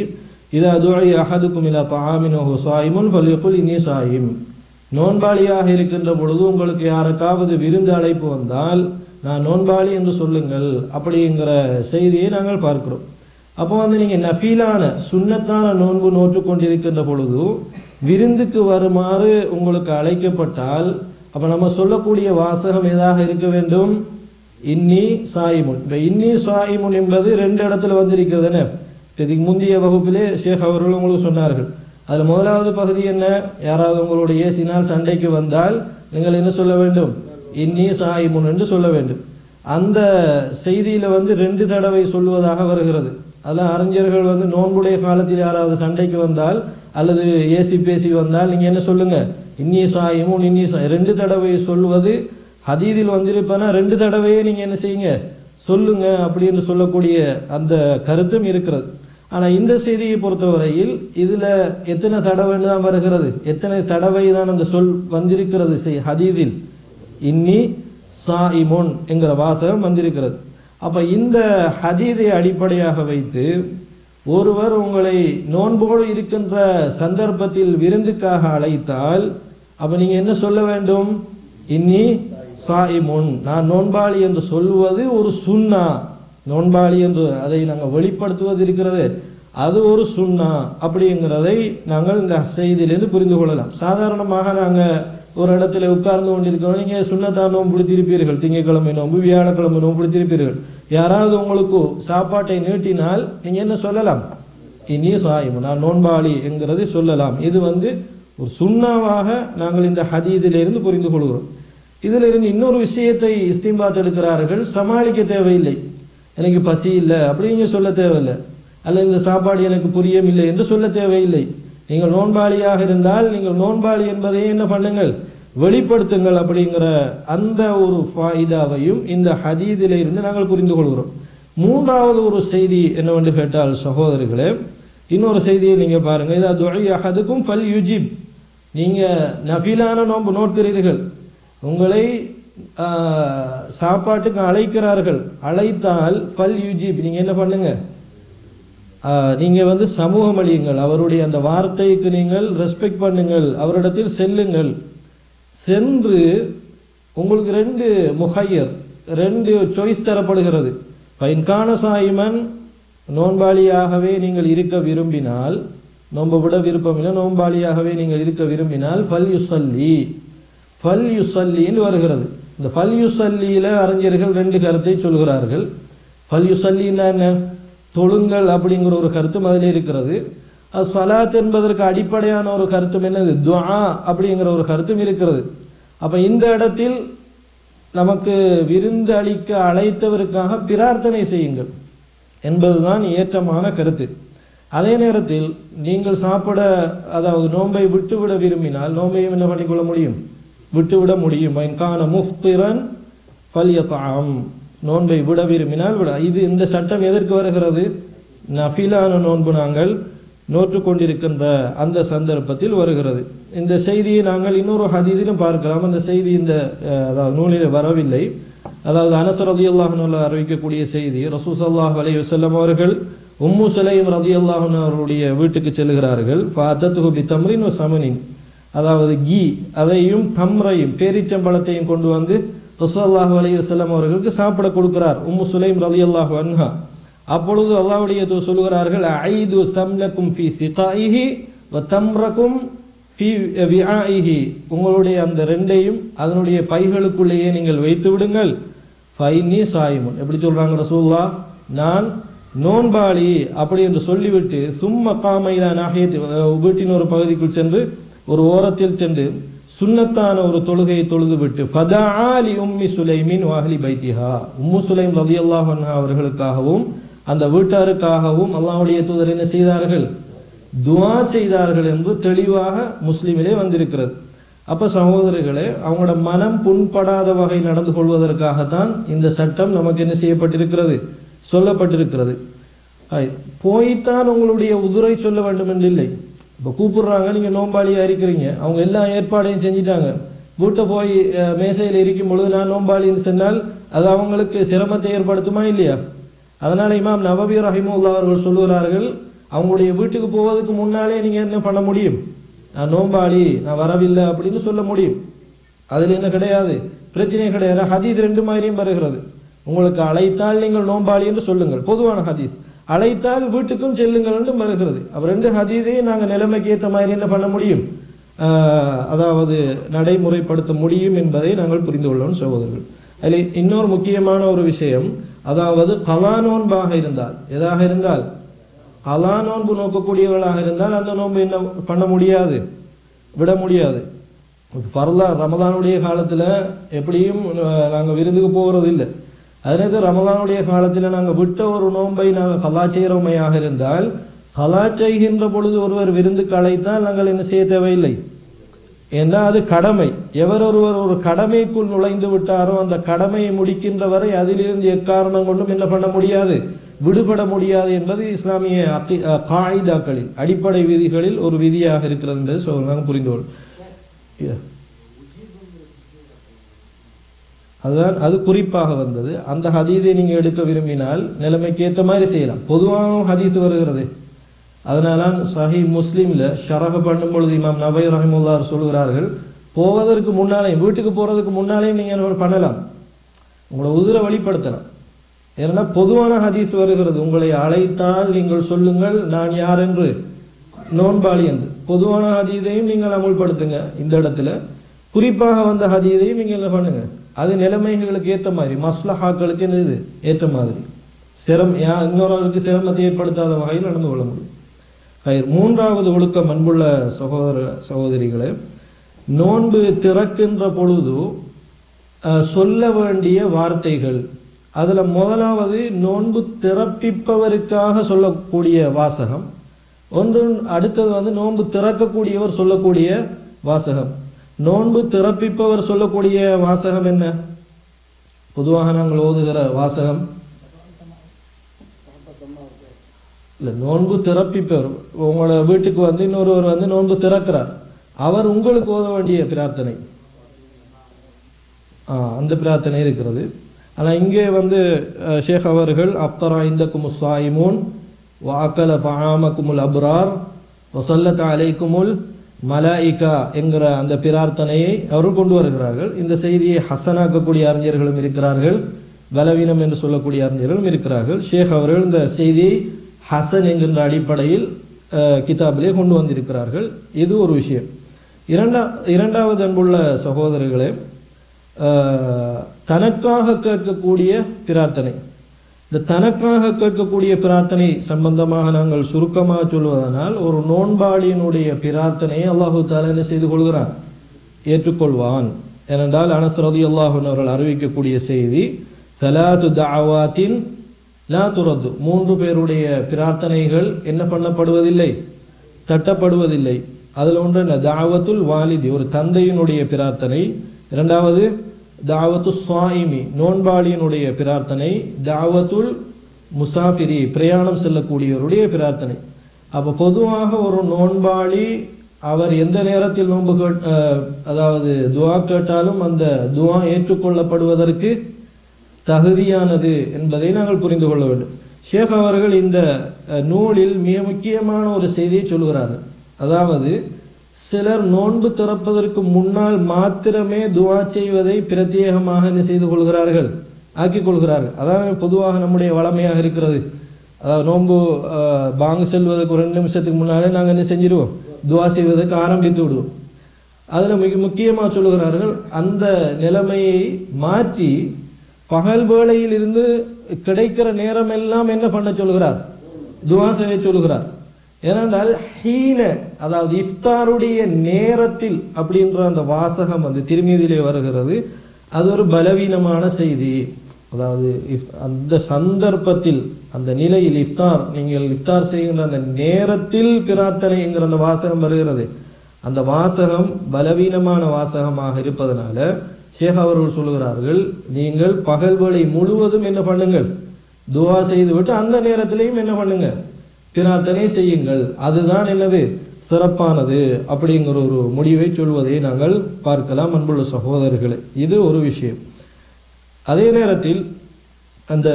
இதா துஇ அஹதுக்கும் இலா தஆமின் வஹு ஸாயிமுன் ஃபல்யகுல் இன்னி ஸாயிம். நோன்பாளியாக இருக்கின்ற பொழுது உங்களுக்கு யாருக்காவது விருந்து அழைப்பு வந்தால் நான் நோன்பாளி என்று சொல்லுங்கள் அப்படிங்கிற செய்தியை நாங்கள் பார்க்கிறோம். அப்போ நீங்க நஃபீலான சுன்னத்தான நோன்பு நோற்று கொண்டிருக்கின்ற பொழுது விருந்துக்கு வருமாறு உங்களுக்கு அழைக்கப்பட்டால் அப்ப நம்ம சொல்லக்கூடிய வாசகம் எதாக இருக்க வேண்டும், இன்னி சாயிமுன். இப்ப இன்னி சாயிமுன் என்பது ரெண்டு இடத்துல வந்திருக்கிறது. இதுக்கு முந்தைய வகுப்பிலே ஷேக் அவர்கள் உங்களுக்கு சொன்னார்கள். அதுல முதலாவது பகுதி என்ன, யாராவது உங்களுடைய ஏசினால் சண்டைக்கு வந்தால் நீங்கள் என்ன சொல்ல வேண்டும், இன்னி சாயிமுன் என்று சொல்ல வேண்டும். அந்த செய்தியில 2 தடவை சொல்லுவதாக வருகிறது. அதெல்லாம் அறிஞர்கள் நோன்புடைய காலத்தில் யாராவது சண்டைக்கு வந்தால் அல்லது ஏசி பேசி வந்தால் நீங்க என்ன சொல்லுங்க, இன்னி சாயிமுன் இன்னி 2 தடவை சொல்வது ஹதீதில் வந்திருப்பனா 2 தடவையே நீங்க என்ன செய்யுங்க சொல்லுங்க அப்படின்னு சொல்லக்கூடிய அந்த கருத்தும் இருக்கிறது. ஆனா இந்த செய்தியை பொறுத்தவரையில் இதுல எத்தனை தடவை தான் வருகிறது, எத்தனை தடவை தான் அந்த சொல் வந்திருக்கிறது ஹதீதில், இன்னி சாயிமுன் என்கிற வாசகம் வந்திருக்கிறது. அப்ப இந்த ஹதீதை அடிப்படையாக வைத்து ஒருவர் உங்களை நோன்போடு இருக்கின்ற சந்தர்ப்பத்தில் விருந்துக்காக அழைத்தால் அப்ப நீங்க என்ன சொல்ல வேண்டும்? இன்னி சாயிமுன், நான் நோன்பாளி என்று சொல்வது ஒரு சுன்னா. நோன்பாளி என்று அதை நாங்கள் வெளிப்படுத்துவது இருக்கிறது, அது ஒரு சுன்னா அப்படிங்கிறதை நாங்கள் இந்த செய்தியிலிருந்து புரிந்து கொள்ளலாம். சாதாரணமாக நாங்கள் ஒரு இடத்துல உட்கார்ந்து கொண்டிருக்கிறோம், நீங்கள் சுண்ணத்தா நோன்பு பிடித்திருப்பீர்கள், திங்கட்கிழமை நோன்பு, வியாழக்கிழமை நோன்பு பிடித்திருப்பீர்கள். யாராவது உங்களுக்கு சாப்பாட்டை நீட்டினால் நீங்க என்ன சொல்லலாம்? இனி சாயிம், நான் நோன்பாளி என்கிறதை சொல்லலாம். இது ஒரு சுன்னாவாக நாங்கள் இந்த ஹதீதிலிருந்து புரிந்து கொள்கிறோம். இதிலிருந்து இன்னொரு விஷயத்தை இஸ்திம்பாத் எடுக்கிறார்கள். சமாளிக்க தேவையில்லை, எனக்கு பசி இல்லை அப்படிங்க சொல்ல தேவையில்லை, அல்ல இந்த சாப்பாடு எனக்கு புரியவில்லை என்று சொல்ல தேவையில்லை. நீங்கள் நோன்பாளியாக இருந்தால் நீங்கள் நோன்பாளி என்பதை என்ன பண்ணுங்கள், வெளிப்படுத்துங்கள் அப்படிங்கிற அந்த ஒரு ஃபாயிதாவையும் இந்த ஹதீதிலே இருந்து நாங்கள் புரிந்து கொள்கிறோம். மூன்றாவது ஒரு செய்தி என்னவென்று கேட்டால் சகோதரர்களே, இன்னொரு செய்தியை நீங்க பாருங்க. இதா துஇ அஹதுக்கும் ஃபல் யுஜிப், நீங்க நஃபிலான நோன்பு நோட்கிறீர்கள், உங்களை சாப்பாட்டுக்கு அழைக்கிறார்கள், அழைத்தால் ஃபல் யுஜிப், நீங்க என்ன பண்ணுங்க, நீங்க சமூகம் அளியுங்கள், அவருடைய அந்த வார்த்தைக்கு நீங்கள் ரெஸ்பெக்ட் பண்ணுங்கள், அவரிடத்தில் செல்லுங்கள். சென்று உங்களுக்கு ரெண்டு முஹையர், ரெண்டு சாய்ஸ் தரப்படுகிறது. பைன்கான சாயிமன், நோன்பாளியாகவே நீங்கள் இருக்க விரும்பினால், நோன்பை விட விருப்பம் இல்லை, நோன்பாளியாகவே நீங்கள் இருக்க விரும்பினால் ஃபல் யுசல்லி, ஃபல் யுசல்லின்னு வருகிறது. இந்த ஃபல் யுசல்லியில அறிஞர்கள் ரெண்டு கருத்தை சொல்கிறார்கள். ஃபல் யுசல்லின்னா என்ன? தொழுங்கள் அப்படிங்கிற ஒரு கருத்தும் அதில் இருக்கிறது. ஸலாத் என்பதற்கு அடிப்படையான ஒரு கருத்தும் என்னது? துஆ அப்படிங்கிற ஒரு கருத்தும் இருக்கிறது. அப்ப இந்த இடத்தில் நமக்கு விருந்து அளிக்க அழைத்தவருக்காக பிரார்த்தனை செய்யுங்கள் என்பதுதான் ஏற்றமான கருத்து. அதே நேரத்தில் நீங்கள் சாப்பிட, அதாவது நோன்பை விட்டுவிட விரும்பினால் நோன்பையும் என்ன பண்ணிக்கொள்ள முடியும்? விட்டுவிட முடியும். கான முஃப்திரன் ஃபல்யத்அம், நோன்பை விட விரும்பினால் விட. இது இந்த சட்டம் எதற்கு வருகிறது? நஃபிலான நோன்பு நாங்கள் நோற்று கொண்டிருக்கின்ற அந்த சந்தர்ப்பத்தில் வருகிறது. இந்த செய்தியை நாங்கள் இன்னொரு ஹதீஸிலும் பார்க்கலாம். அந்த செய்தி இந்த அதாவது நூலில் வரவில்லை. அதாவது அனஸ் ரலியல்லாஹு அன்ஹு அறிவிக்கக்கூடிய செய்தி, ரசூல் ஸல்லல்லாஹு அலைஹி வஸல்லம் அவர்கள் உம்மு சுலைம் ரலியல்லாஹு அன்ஹா அவருடைய வீட்டுக்கு செல்கிறார்கள். ஃபஅதத்துஹு பிதம்ரின் வஸமனின், அதாவது கீ அதையும் தம்ரையும் பேரிச்சம்பழத்தையும் கொண்டு வந்து ரசூலுல்லாஹி அலைஹி வஸல்லம் அவர்களுக்கு சாப்பிட கொடுக்கிறார் உம்மு சுலைம் ரலியல்லாஹு அன்ஹா. அப்பொழுது அல்லாஹ்வுடைய தூதர் சொல்கிறார்கள், ஐது சம்லக்கும் ஃபீ சிகாயிஹி வ தம்ரக்கும் ஃபீ விஆஇஹி, உங்களுடைய அந்த ரெண்டையும் அதனுடைய பைகளுக்குள்ளேயே நீங்கள் வைத்து விடுங்கள். ஃபைனி சாயிமுன், எப்படி சொல்றாங்க ரசூலுல்லாஹ், நான் நோன்பாளி அப்படி என்று சொல்லிவிட்டு சும்ம காமையிலா நாஹியத், வீட்டின் ஒரு பகுதிக்குள் சென்று ஒரு ஓரத்தில் சென்று சுன்னத்தான ஒரு தொழுகையை தொழுது விட்டு ஃபதஆ லி உம்மி சுலைமின் வஅஹ்லி பைத்திஹா, உம்மு சுலைம் ரலியல்லாஹு அன்ஹா அவர்களுக்காகவும் அந்த வீட்டாருக்காகவும் அல்லாஹ்வுடைய தூதர் என்ன செய்தார்கள்? துஆ செய்தார்கள் என்று தெளிவாக முஸ்லிமிலே வந்திருக்கிறது. அப்ப சகோதரர்களே, அவங்களோட மனம் புண்படாத வகை நடந்து கொள்வதற்காகத்தான் இந்த சட்டம் நமக்கு என்ன செய்யப்பட்டிருக்கிறது, சொல்லப்பட்டிருக்கிறது. போய்த்தான் உங்களுடைய உதுரை சொல்ல வேண்டும் என்று இல்லை. இப்போ கூப்பிடுறாங்க, நீங்க நோம்பாளியா இருக்கிறீங்க, அவங்க எல்லா ஏற்பாடையும் செஞ்சிட்டாங்க, வீட்டை போய் மேசையில் இருக்கும் பொழுது நான் நோம்பாளின்னு சொன்னால் அது அவங்களுக்கு சிரமத்தை ஏற்படுத்துமா இல்லையா? அதனால இமாம் நவவி ரஹிமஹுல்லாஹ் அவர்கள் சொல்லுகிறார்கள், அவங்களுடைய வீட்டுக்கு போவதற்கு முன்னாலே நீங்க என்ன பண்ண முடியும்? நான் நோம்பாளி, நான் வரவில்லை அப்படின்னு சொல்ல முடியும். அதுல என்ன கிடையாது, பிரச்சனையே கிடையாது. ஹதீஸ் ரெண்டு மாதிரியும் வருகிறது. உங்களுக்கு அழைத்தால் நீங்கள் நோம்பாளி என்று சொல்லுங்கள், பொதுவான ஹதீஸ். அழைத்தால் வீட்டுக்கும் செல்லுங்கள் என்று வருகிறது. அப்ப ரெண்டு ஹதீஸையும் நாங்கள் நிலைமைக்கு ஏற்ற மாதிரி என்ன பண்ண முடியும், அதாவது நடைமுறைப்படுத்த முடியும் என்பதை நாங்கள் புரிந்து கொள்ளணும் சகோதரர்கள். அதில் இன்னொரு முக்கியமான ஒரு விஷயம், அதாவது கலா நோன்பாக இருந்தால், எதாக இருந்தால் கலா நோன்பு நோக்கக்கூடியவர்களாக இருந்தால் அந்த நோன்பு என்ன பண்ண முடியாது, விட முடியாது. ஃபர்லா ரமலானுடைய காலத்தில் எப்படியும் நாங்கள் விருந்துக்கு போகிறது இல்லை. அதனால ரமலானுடைய காலத்தில் நாங்கள் விட்ட ஒரு நோன்பை நாங்கள் கலா செய்கிறோமையாக இருந்தால், கலா செய்கின்ற பொழுது ஒருவர் விருந்துக்கு அழைத்தால் நாங்கள் என்ன செய்ய தேவையில்லை. ஏன்னா அது கடமை. எவர் ஒருவர் ஒரு கடமைக்குள் நுழைந்து விட்டாரோ அந்த கடமையை முடிக்கின்ற வரை அதிலிருந்து எக்காரணம் கொண்டும் என்ன பண்ண முடியாது, விடுபட முடியாது என்பது இஸ்லாமிய காயிதாக்களில் அடிப்படை விதிகளில் ஒரு விதியாக இருக்கிறது என்பதை நாங்கள் புரிந்து கொள்ளும். அதுதான் அது குறிப்பாக வந்தது. அந்த ஹதீதை நீங்கள் எடுக்க விரும்பினால் நிலைமைக்கு ஏற்ற மாதிரி செய்யலாம். பொதுவான ஹதீத் வருகிறது. அதனால சஹி முஸ்லீமில் ஷரஹ பண்ணும் பொழுது இமாம் நபவி ரஹிமுல்லாஹ் சொல்கிறார்கள், போவதற்கு முன்னாலேயும் வீட்டுக்கு போகிறதுக்கு முன்னாலேயும் நீங்கள் பண்ணலாம், உங்களை உதிர வழிப்படுத்தலாம். ஏன்னா பொதுவான ஹதீஸ் வருகிறது, உங்களை அழைத்தால் நீங்கள் சொல்லுங்கள் நான் யார் என்று, நோன்பாளி என்று. பொதுவான ஹதீதையும் நீங்கள் அமுல்படுத்துங்க. இந்த இடத்துல குறிப்பாக வந்த ஹதீதையும் நீங்கள் என்ன பண்ணுங்க, அது நிலைமைகளுக்கு ஏற்ற மாதிரி, மஸ்லஹாக்களுக்கு இது ஏற்ற மாதிரி, இன்னொருவருக்கு சிரமத்தை ஏற்படுத்தாத வகையில் நடந்து கொள்ள முடியும். மூன்றாவது ஒழுக்கம், அன்புள்ள சகோதர சகோதரிகளே, நோன்பு திறக்கின்ற பொழுது சொல்ல வேண்டிய வார்த்தைகள். அதில் முதலாவது நோன்பு திறப்பிப்பவருக்காக சொல்லக்கூடிய வாசகம் ஒன்று. அடுத்தது நோன்பு திறக்கக்கூடியவர் சொல்லக்கூடிய வாசகம். நோன்பு திறப்பிப்பவர் சொல்லக்கூடிய வாசகம் என்ன? பொதுவாக நாங்கள் ஓதுகிற வாசகம் இல்லை. நோன்பு திறப்பிப்பவர், உங்களோட வீட்டுக்கு இன்னொருவர் நோன்பு திறக்கிறார், அவர் உங்களுக்கு ஓத வேண்டிய பிரார்த்தனை, அந்த பிரார்த்தனை இருக்கிறது. ஆனால் இங்கே ஷேக் அவர்கள் அப்தரா இந்தக்கும் சாயிமூன் வாக்கல பஆமக்குமுல் அப்ரார் வசல்லத் அலைக்குமுல் மலாயிகா என்கிற அந்த பிரார்த்தனையை அவர்கள் கொண்டு வருகிறார்கள். இந்த செய்தியை ஹசனாக்கக்கூடிய அறிஞர்களும் இருக்கிறார்கள், பலவீனம் என்று சொல்லக்கூடிய அறிஞர்களும் இருக்கிறார்கள். ஷேக் அவர்கள் இந்த செய்தியை ஹசன் என்கின்ற அடிப்படையில் கிதாபிலே கொண்டு வந்திருக்கிறார்கள். இது ஒரு விஷயம். இரண்டாவது அன்புள்ள சகோதரர்களே, தனக்காக கேட்கக்கூடிய பிரார்த்தனை. இந்த தனக்காக கேட்கக்கூடிய பிரார்த்தனை சம்பந்தமாக நாங்கள் சுருக்கமாக சொல்வதனால், ஒரு நோன்பாளியினுடைய பிரார்த்தனையை அல்லாஹு தஆலா என்ன செய்து கொள்கிறான், ஏற்றுக்கொள்வான். ஏனென்றால் அனஸ் ரலியல்லாஹு அன்ஹு அவர்கள் அறிவிக்கக்கூடிய செய்தி, ஸலாத்து தஅவாத்தின் லா துரது, 3 பேருடைய பிரார்த்தனைகள் என்ன பண்ணப்படுவதில்லை, தட்டப்படுவதில்லை. அதில் ஒன்று தாவத்துல் வாலிதி, ஒரு தந்தையினுடைய பிரார்த்தனை. இரண்டாவது தாவத்து ஸ்வாயிமி, நோன்பாளியினுடைய பிரார்த்தனை. தாவத்துல் முசாஃபிரி, பிரயாணம் செல்லக்கூடியவருடைய பிரார்த்தனை. அப்போ பொதுவாக ஒரு நோன்பாளி அவர் எந்த நேரத்தில் நோன்பு அதாவது துவா கேட்டாலும் அந்த துவா ஏற்றுக்கொள்ளப்படுவதற்கு தகுதியானது என்பதை நாங்கள் புரிந்து கொள்ள வேண்டும். ஷேக் அவர்கள் இந்த நூலில் மிக முக்கியமான ஒரு செய்தியை சொல்கிறார்கள். அதாவது சிலர் நோன்பு திறப்பதற்கு முன்னால் மாத்திரமே துவா செய்வதை பிரத்யேகமாக என்ன செய்து கொள்கிறார்கள், ஆக்கிக் கொள்கிறார்கள். அதாவது பொதுவாக நம்முடைய வளமையாக இருக்கிறது. அதாவது நோன்பு பாங்கு செல்வதற்கு 2 நிமிஷத்துக்கு முன்னாலே நாங்கள் என்ன செஞ்சிடுவோம், துவா செய்வதற்கு ஆரம்பித்து விடுவோம். அதில் மிக முக்கியமாக சொல்லுகிறார்கள், அந்த நிலைமையை மாற்றி பகல் வேளையில் இருந்து கிடைக்கிற நேரம் எல்லாம் என்ன பண்ண சொல்கிறார், துவா செய்ய சொல்கிறார். ஏனென்றால் ஹீன, அதாவது இஃப்தாருடைய நேரத்தில் அப்படின்ற அந்த வாசகம் திருமீதியிலே வருகிறது. அது ஒரு பலவீனமான செய்தி. அதாவது அந்த சந்தர்ப்பத்தில், அந்த நிலையில் இஃப்தார், நீங்கள் இஃப்தார் செய்கின்ற அந்த நேரத்தில் பிரார்த்தனைங்கிற அந்த வாசகம் வருகிறது. அந்த வாசகம் பலவீனமான வாசகமாக இருப்பதனால ஷேக் அவர்கள் சொல்கிறார்கள், நீங்கள் பகல் வேளை முழுவதும் என்ன பண்ணுங்கள், துவா செய்துவிட்டு அந்த நேரத்திலையும் என்ன பண்ணுங்க, பிரார்த்தனை செய்யுங்கள். அதுதான் என்னது, சிறப்பானது அப்படிங்கிற ஒரு முடிவை சொல்வதை நாங்கள் பார்க்கலாம். அன்புள்ள சகோதரர்களே, இது ஒரு விஷயம். அதே நேரத்தில் அந்த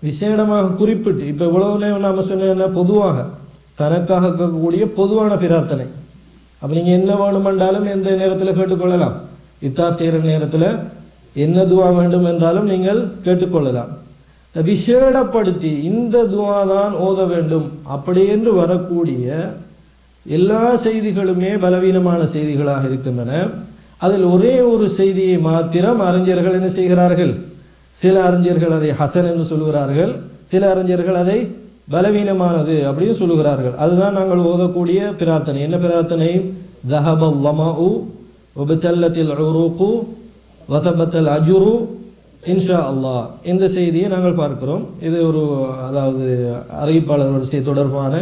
விசேடமாக குறிப்பிட்டு, இப்போ இவ்வளவு நேரம் நாம சொன்ன பொதுவாக தனக்காக கேட்கக்கூடிய பொதுவான பிரார்த்தனை. அப்போ நீங்கள் என்ன வேணுமென்றாலும் எந்த நேரத்தில் கேட்டுக்கொள்ளலாம். இஃப்தார் செய்கிற நேரத்தில் என்ன துவா வேண்டும் என்றாலும் நீங்கள் கேட்டுக்கொள்ளலாம். விசேடப்படுத்தி இந்த துவா தான் ஓத வேண்டும் அப்படி என்று வரக்கூடிய எல்லா செய்திகளுமே பலவீனமான செய்திகளாக இருக்கின்றன. அதில் ஒரே ஒரு செய்தியை மாத்திரம் அறிஞர்கள் என்ன செய்கிறார்கள், சில அறிஞர்கள் அதை ஹசன் என்று சொல்கிறார்கள், சில அறிஞர்கள் அதை பலவீனமானது அப்படின்னு சொல்லுகிறார்கள். அதுதான் நாங்கள் ஓதக்கூடிய பிரார்த்தனை. என்ன பிரார்த்தனை? தஹபல் லமஉ வபதல்லத்தில் உருகு வதபத்தல் அஜுரு இன்ஷா அல்லாஹ். இந்த செய்தியை நாங்கள் பார்க்கிறோம். இது ஒரு, அதாவது அறிவிப்பாளர் வரிசை தொடர்பான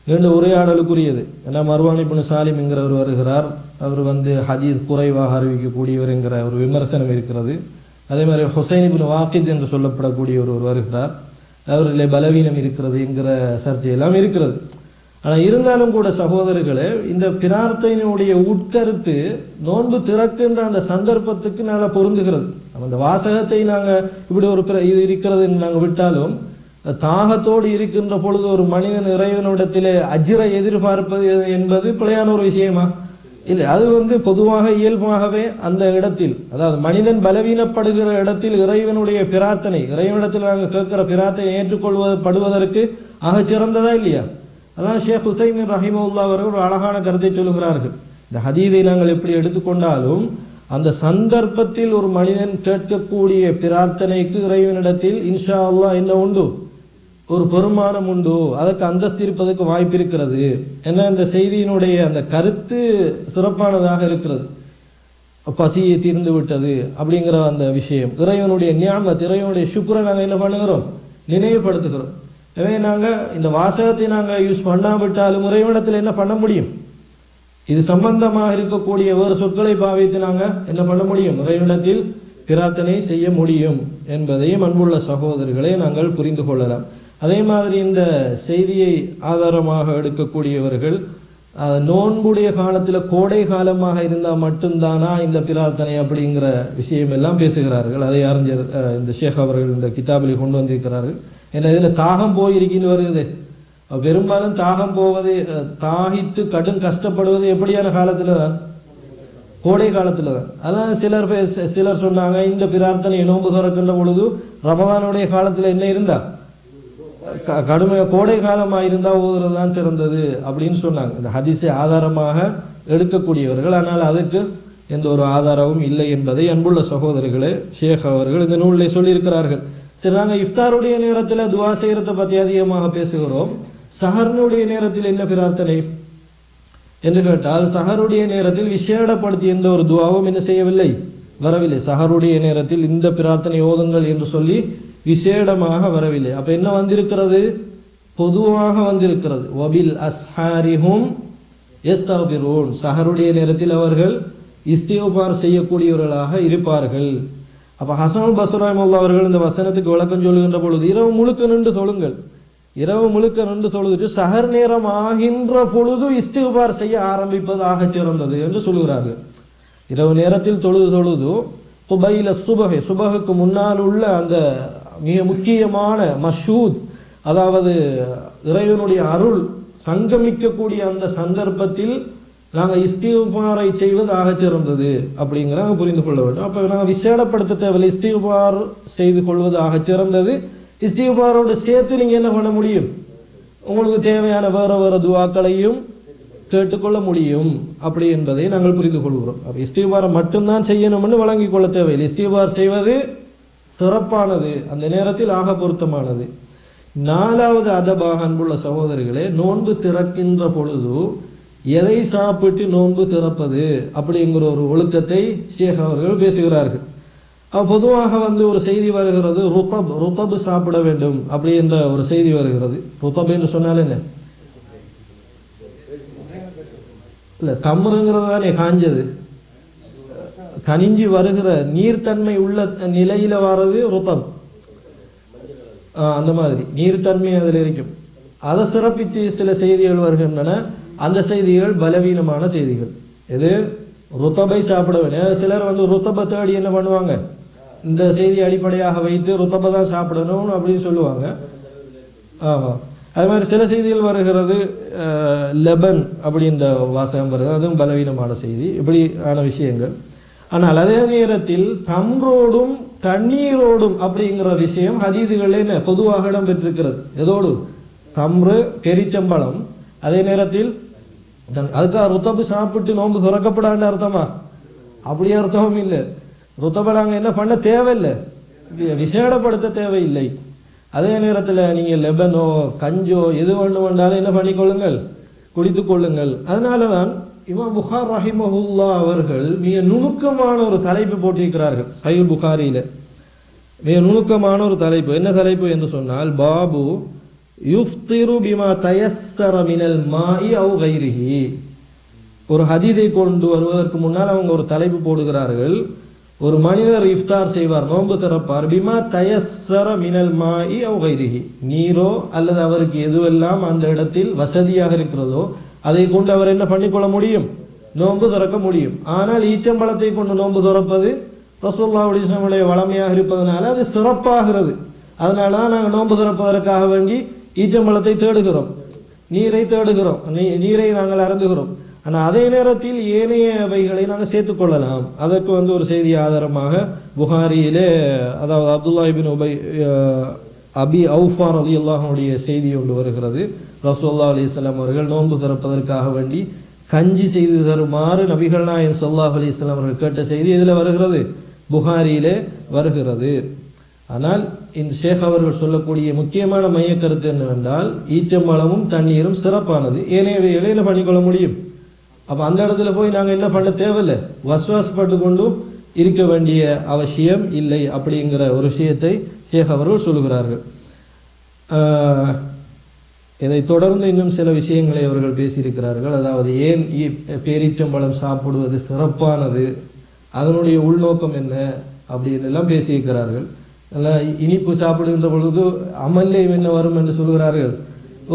நீண்ட உரையாடலுக்குரியது. ஏன்னா மர்வான் இப்னு சாலிம் என்கிறவர் வருகிறார். அவர் ஹதீஸ் குறைவாக அறிவிக்கக்கூடியவர் என்கிற ஒரு விமர்சனம் இருக்கிறது. அதே மாதிரி ஹுசைன் இப்னு வாக்கித் என்று சொல்லப்படக்கூடிய ஒருவர் வருகிறார். அவரிலே பலவீனம் இருக்கிறது என்கிற சர்ச்சை எல்லாம் இருக்கிறது. ஆனால் இருந்தாலும் கூட சகோதரர்களே, இந்த பிரார்த்தனையினுடைய உட்கருத்து நோன்பு திறக்கின்ற அந்த சந்தர்ப்பத்துக்கு நல்லா பொருந்துகிறது. அந்த வாசகத்தை நாங்கள் இப்படி ஒரு இது இருக்கிறது நாங்கள் விட்டாலும், தாகத்தோடு இருக்கின்ற பொழுது ஒரு மனிதன் இறைவனிடத்திலே அஜ்ரை எதிர்பார்ப்பது என்பது பிழையான ஒரு விஷயமா இல்லை. அது பொதுவாக இயல்பாகவே அந்த இடத்தில், அதாவது மனிதன் பலவீனப்படுகிற இடத்தில் இறைவனுடைய பிரார்த்தனை, இறைவனிடத்தில் நாங்கள் கேட்கிற பிரார்த்தனை ஏற்றுக்கொள்வதற்கு ஆக சிறந்ததா இல்லையா? அதான் ஷேக் உசைமின் ரஹிமஹுல்லாஹ் அவர்கள் ஒரு அழகான கருத்தை சொல்லுகிறார்கள். இந்த ஹதீதை நாங்கள் எப்படி எடுத்துக்கொண்டாலும் அந்த சந்தர்ப்பத்தில் ஒரு மனிதன் கேட்கக்கூடிய பிரார்த்தனைக்கு இறைவனிடத்தில் இன்ஷா அல்லாஹ் என்ன உண்டு, ஒரு பெருமானம் உண்டு, அதற்கு அந்தஸ்து இருப்பதற்கு வாய்ப்பு இருக்கிறது. ஏன்னா இந்த செய்தியினுடைய அந்த கருத்து சிறப்பானதாக இருக்கிறது. பசியை தீர்ந்து விட்டது அப்படிங்கிற அந்த விஷயம், இறைவனுடைய நியாமத், இறைவனுடைய சுக்ரை நாங்கள் என்ன பண்ணுகிறோம், நினைவுபடுத்துகிறோம். எனவே நாங்கள் இந்த வாசகத்தை நாங்கள் யூஸ் பண்ணாவிட்டாலும் இறைவனிடத்தில் என்ன பண்ண முடியும், இது சம்பந்தமாக இருக்கக்கூடிய வேறு சொற்களை பாவித்து நாங்கள் என்ன பண்ண முடியும், இறைவனிடத்தில் பிரார்த்தனை செய்ய முடியும் என்பதையும் அன்புள்ள சகோதரர்களை நாங்கள் புரிந்து கொள்ளலாம். அதே மாதிரி இந்த செய்தியை ஆதாரமாக எடுக்கக்கூடியவர்கள் நோன்புடைய காலத்தில் கோடை காலமாக இருந்தால் மட்டும்தானா இந்த பிரார்த்தனை அப்படிங்கிற விஷயம் எல்லாம் பேசுகிறார்கள். அதை அறிஞர் இந்த ஷேக் அவர்கள் இந்த கிதாபில் கொண்டு வந்திருக்கிறார்கள். ஏன்னா இதில் தாகம் போயிருக்கின்னு வருகிறது. பெரும்பாலும் தாகம் போவது, தாகித்து கடும் கஷ்டப்படுவது எப்படியான காலத்தில் தான், கோடை காலத்தில் தான். அதான் சிலர் சொன்னாங்க, இந்த பிரார்த்தனை நோன்பு திறக்கின்ற பொழுது ரமதானுடைய காலத்தில் என்ன இருந்தா, கடுமையாக கோடை காலமாக இருந்தால் ஓதுறது தான் சிறந்தது அப்படின்னு சொன்னாங்க, இந்த ஹதீஸை ஆதாரமாக எடுக்கக்கூடியவர்கள். ஆனால் அதுக்கு எந்த ஒரு ஆதாரமும் இல்லை என்பதை அன்புள்ள சகோதரர்களே ஷேக் அவர்கள் இந்த நூலில் சொல்லியிருக்கிறார்கள். சரி, நாங்கள் இஃப்தாருடைய நேரத்தில் துவா செய்கிறத பற்றி அதிகமாக பேசுகிறோம். சஹருடைய நேரத்தில் என்ன பிரார்த்தனை என்று கேட்டால், சஹருடைய நேரத்தில் விசேடப்படுத்தி எந்த ஒரு துவாவும் என்ன செய்யவில்லை, வரவில்லை. சஹருடைய நேரத்தில் இந்த பிரார்த்தனை ஓதுங்கள் என்று சொல்லி விசேடமாக வரவில்லை. அப்ப என்ன வந்திருக்கிறது, பொதுவாக வந்திருக்கிறது. வபில் அஸ்ஹாரிஹும் யஸ்தக்பிரூன், சஹருடைய நேரத்தில் அவர்கள் இஸ்திக்பார் செய்யக்கூடியவர்களாக இருப்பார்கள். அப்ப ஹசனுல் பஸ்ரி ரஹ்மத்துல்லாஹி அவர்கள் இந்த வசனத்துக்கு விளக்கம் சொல்லுகின்ற பொழுது, இரவு முழுக்க நின்று தொழுங்கள், இரவு முழுக்க நின்று தொழுதுட்டு சஹர் நேரம் ஆகின்ற பொழுது இஸ்திக்பார் செய்ய ஆரம்பிப்பது ஆக சிறந்தது என்று சொல்லுகிறார்கள். இரவு நேரத்தில் தொழுது குபைல சுபஹ், சுபஹுக்கு முன்னால் உள்ள அந்த மிக முக்கியமான மஷூத், அதாவது இறைவனுடைய அருள் சங்கமிக்கக்கூடிய அந்த சந்தர்ப்பத்தில் நாங்கள் இஸ்திக்பாரை செய்வது ஆக சிறந்தது அப்படிங்கிறத புரிந்து கொள்ள வேண்டும். அப்போ நாங்கள் விசேடப்படுத்த தேவையில்லை, இஸ்திக்பார் செய்து கொள்வது ஆக சிறந்தது. இஸ்திக்பாரோடு சேர்த்து நீங்கள் என்ன பண்ண முடியும், உங்களுக்கு தேவையான வேறு துவாக்களையும் கேட்டுக்கொள்ள முடியும் அப்படி என்பதை நாங்கள் புரிந்து கொள்கிறோம். அப்போ இஸ்திக்பாரை மட்டும்தான் செய்யணும்னு வழங்கிக் கொள்ள தேவையில்லை. இஸ்திக்பார் செய்வது சிறப்பானது, அந்த நேரத்தில் ஆக பொருத்தமானது. 4வது அதபாக அன்புள்ள சகோதரிகளே, நோன்பு திறக்கின்ற பொழுது எதை சாப்பிட்டு நோன்பு திறப்பது அப்படிங்கிற ஒரு ஒழுக்கத்தை ஷேக் அவர்கள் பேசுகிறார்கள். பொதுவாக ஒரு செய்தி வருகிறது, ருத்தப் சாப்பிட வேண்டும் அப்படி என்ற ஒரு செய்தி வருகிறது. ருத்தப் என்று சொன்னால் என்ன இல்லை, தம்ருங்கிறது தானே காஞ்சது, கனிஞ்சி வருகிற நீர்த்தன்மை உள்ள நிலையில வர்றது ருத்தப். அந்த மாதிரி நீர்த்தன்மை அதில் இருக்கும். அதை சிறப்பித்து சில செய்திகள் வருகின்றன. அந்த செய்திகள் பலவீனமான செய்திகள். எது, ருத்தபை சாப்பிட வேண்டும். சிலர் ருத்தபை தேடி என்ன பண்ணுவாங்க, இந்த செய்தி அடிப்படையாக வைத்து ருத்தபை தான் சாப்பிடணும் அப்படின்னு சொல்லுவாங்க. ஆமாம், அது மாதிரி சில செய்திகள் வருகிறது, லெபன் அப்படின்ற வாசகம் வருகிறது, அதுவும் பலவீனமான செய்தி. இப்படியான விஷயங்கள். ஆனால் அதே நேரத்தில் தம்ரோடும் தண்ணீரோடும் அப்படிங்கிற விஷயம் ஹதீதுகளே பொதுவாக இடம் பெற்றிருக்கிறது. எதோடு, தம்ரு பெரிச்சம்பளம். அதே நேரத்தில் அதுக்காக ருத்தபு சாப்பிட்டு நோன்பு துறக்கப்படான்னு அர்த்தமா, அப்படியே அர்த்தமும் இல்லை. ருத்தபை நாங்கள் என்ன பண்ண தேவையில்லை, விசேடப்படுத்த தேவையில்லை. அதே நேரத்தில் நீங்கள் லெபனோ கஞ்சோ எது வேண்டாலும் என்ன பண்ணிக்கொள்ளுங்கள், குடித்து கொள்ளுங்கள். அதனால தான் இமாம் புகார் ரஹிமஹுல்லாஹ் அவர்கள் மிக நுணுக்கமான ஒரு தலைப்பு போட்டிருக்கிறார்கள் சஹீஹ் புகாரியில. மிக நுணுக்கமான ஒரு தலைப்பு. என்ன தலைப்பு என்று சொன்னால், பாபு யுஃப்திரு பிமா தயஸ்ஸர மினல் மாஇ அவ் கைரிஹி. ஒரு ஹதீதை கொண்டு வருவதற்கு முன்னால் அவங்க ஒரு தலைப்பு போடுகிறார்கள், ஒரு மனிதர் இஃப்தார் செய்வார், நோன்பு திறப்பார், பிமா தயஸ்ஸர மினல் மாஇ அவ் கைரிஹி, நீரோ அல்லது அவருக்கு எதுவெல்லாம் அந்த இடத்தில் வசதியாக இருக்கிறதோ அதை கொண்டு அவர் என்ன பண்ணிக்கொள்ள முடியும், நோன்பு திறக்க முடியும். ஆனால் ஈச்சம்பழத்தை கொண்டு நோன்பு திறப்பது ரசூலுல்லாஹி ஸல்லல்லாஹு அலைஹி வஸல்லம் வளமையாக இருப்பதனால அது சிறப்பாகிறது. அதனால தான் நாங்கள் நோன்பு திறப்பதற்காக வேண்டி ஈச்சம்பழத்தை தேடுகிறோம், நீரை தேடுகிறோம், நீரை நாங்கள் அருந்துகிறோம். ஆனால் அதே நேரத்தில் ஏனையவைகளை நாங்கள் சேர்த்துக்கொள்ளலாம். அதற்கு ஒரு செய்தி ஆதாரமாக புகாரியிலே, அதாவது அப்துல்லா இப்னு அபி அவுஃபா ரலியல்லாஹு அன்ஹுடைய செய்தி ஒன்று வருகிறது. ரசூலுல்லாஹி அலைஹி வஸல்லம் அவர்கள் நோன்பு திறப்பதற்காக வேண்டி கஞ்சி செய்து தருமாறு நபிகள் நாயகம் ஸல்லல்லாஹு அலைஹி வஸல்லம் அவர்கள் கேட்ட செய்தி இதில் வருகிறது, புகாரியிலே வருகிறது. ஆனால் இந்த ஷேக் அவர்கள் சொல்லக்கூடிய முக்கியமான மைய கருத்து என்னவென்றால், ஈச்சம்பழமும் தண்ணீரும் சிறப்பானது, ஏனையவைகளை என்ன பண்ணிக்கொள்ள முடியும். அப்போ அந்த இடத்துல போய் நாங்கள் என்ன பண்ண தேவையில்லை, வஸ்வாசப்பட்டு கொண்டும் இருக்க வேண்டிய அவசியம் இல்லை அப்படிங்கிற ஒரு விஷயத்தை ஷேக் அவர்கள் சொல்லுகிறார்கள். இதை தொடர்ந்து இன்னும் சில விஷயங்களை அவர்கள் பேசியிருக்கிறார்கள். அதாவது ஏன் பேரீச்சம்பழம் சாப்பிடுவது சிறப்பானது, அதனுடைய உள்நோக்கம் என்ன அப்படின்னு எல்லாம் பேசியிருக்கிறார்கள். இனிப்பு சாப்பிடுகின்ற பொழுது அமல்லே என்ன வரும் என்று சொல்கிறார்கள்,